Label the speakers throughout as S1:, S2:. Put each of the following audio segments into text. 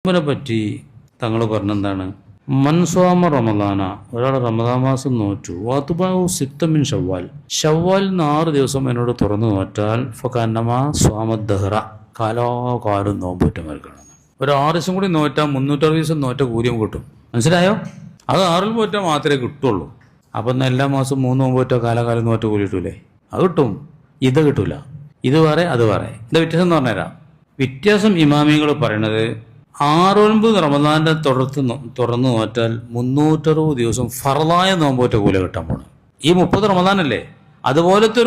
S1: ഇതിനെ പറ്റി തങ്ങൾ പറഞ്ഞെന്താണ്? മൻസ്വാമ റമദാന, ഒരാൾ റമദാൻ മാസം നോറ്റു, വാത്തുബാവു സിത്തമിൻ ഷവ്വാൽ, ഷവ്വാലിന് 6 ദിവസം എന്നോട് തുറന്നു നോറ്റാൽ ഫകന്നമ സ്വാമദ്ദഹ്റ, കാലാകാലം നോമ്പൂറ്റം വരക്കണം. ഒരു 6 ദിവസം കൂടി നോറ്റാൽ 360 ദിവസം നോറ്റ കൂലിയും കിട്ടും. മനസ്സിലായോ? അത് 6 നോറ്റാൽ മാത്രമേ കിട്ടുള്ളൂ. അപ്പം എന്നാൽ എല്ലാ മാസവും 3 നോമ്പോറ്റോ കാലാകാലം നോറ്റ കൂലി കിട്ടൂലേ? അത് കിട്ടും. ഇത് കിട്ടൂല. ഇത് വേറെ അത് വേറെ. എന്താ വ്യത്യാസം എന്ന് പറഞ്ഞുതരാം. വ്യത്യാസം ഇമാമികൾ പറയണത് 6-9 റമദാന്റെ തുറന്നു നോറ്റാൽ 360 ദിവസം ഫർളായ നോമ്പോറ്റ കൂല കിട്ടാൻ പോണം. ഈ 30 റമദാനല്ലേ, അതുപോലത്തെ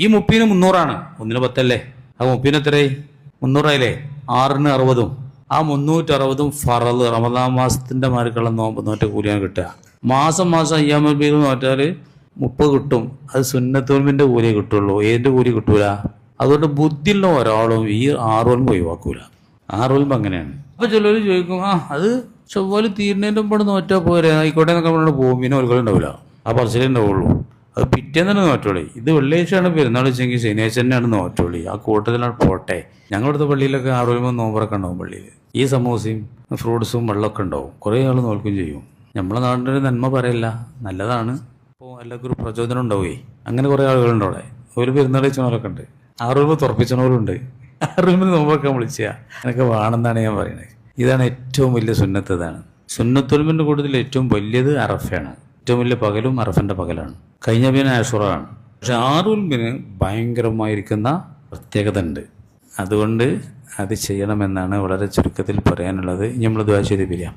S1: ഈ 30-ന് 300ആണ്, 1-ന് 10 അല്ലേ, ആ 30-ന് എത്രയായി? 300ആയില്ലേ? 6-ന് 60, ആ 360 ഫറള് റമദാൻ മാസത്തിന്റെ മാർക്കുള്ള നോമ്പ് നോറ്റ കൂലിയാണ് കിട്ടുക. മാസം അയ്യാമൽ ബീദ് നോറ്റാൽ 30 കിട്ടും. അത് സുന്നത്തുൽമിന്റെ കൂലിയെ കിട്ടുള്ളൂ, ഏതിന്റെ കൂലി കിട്ടൂല. അതുകൊണ്ട് ബുദ്ധിയുള്ള ഒരാളും ഈ 6 ഒഴിവാക്കൂല. 6 അങ്ങനെയാണ്. അപ്പൊ ചിലർ ചോദിക്കും, അത് ചൊവ്വാല് തീരുന്നതിൻ്റെ മുമ്പ് നോറ്റാൽ പോരെ, ആയിക്കോട്ടെ എന്നൊക്കെ പറഞ്ഞിട്ട് പോകും. പിന്നെ ഒരുക്കളും ഉണ്ടാവില്ല, ആ പറച്ചിലേ ഉണ്ടാവുള്ളൂ. അത് പിറ്റേന്ന് തന്നെ നോറ്റോളി. ഇത് വെള്ളിയാഴ്ചയാണ് പെരുന്നാൾ വെച്ചെങ്കിൽ ശനിയാഴ്ച തന്നെയാണ് നോറ്റോളി. ആ കൂട്ടത്തിലാണ് പോട്ടെ. ഞങ്ങളുടെ പള്ളിയിലൊക്കെ 6 നോമ്പറൊക്കെ ഉണ്ടാവും പള്ളിയിൽ. ഈ സമൂസയും ഫ്രൂട്ട്സും വെള്ളമൊക്കെ ഉണ്ടാവും. കുറേ ആൾ നോൽക്കുകയും ചെയ്യും. നമ്മളെ നാടിൻ്റെ നന്മ പറയില്ല, നല്ലതാണ്. അപ്പോൾ എല്ലാവർക്കും ഒരു പ്രചോദനം ഉണ്ടാവുകയെ. അങ്ങനെ കുറേ ആളുകളുണ്ട് അവിടെ. ഒരു പെരുന്നാൾ വെച്ചവരൊക്കെ ഉണ്ട്, 6 തുറപ്പിച്ചവരുണ്ട്. 6 നോമ്പൊക്കെ വിളിച്ചാൽ എന്നൊക്കെ വേണമെന്നാണ് ഞാൻ പറയുന്നത്. ഇതാണ് ഏറ്റവും വലിയ സുന്നത്ത്. ഇതാണ് സുന്നത്തുൽമിൻ്റെ കൂട്ടത്തിൽ ഏറ്റവും വലിയത് അറഫയാണ്. ഏറ്റവും വലിയ പകലും അറഫൻ്റെ പകലാണ്. കഴിഞ്ഞ പിന്നെ ആഷുറയാണ്. പക്ഷെ 6 ഭയങ്കരമായിരിക്കുന്ന പ്രത്യേകത ഉണ്ട്. അതുകൊണ്ട് അത് ചെയ്യണമെന്നാണ് വളരെ ചുരുക്കത്തിൽ പറയാനുള്ളത്. നമ്മൾ ദുആ ചെയ്ത് പിരിയാം.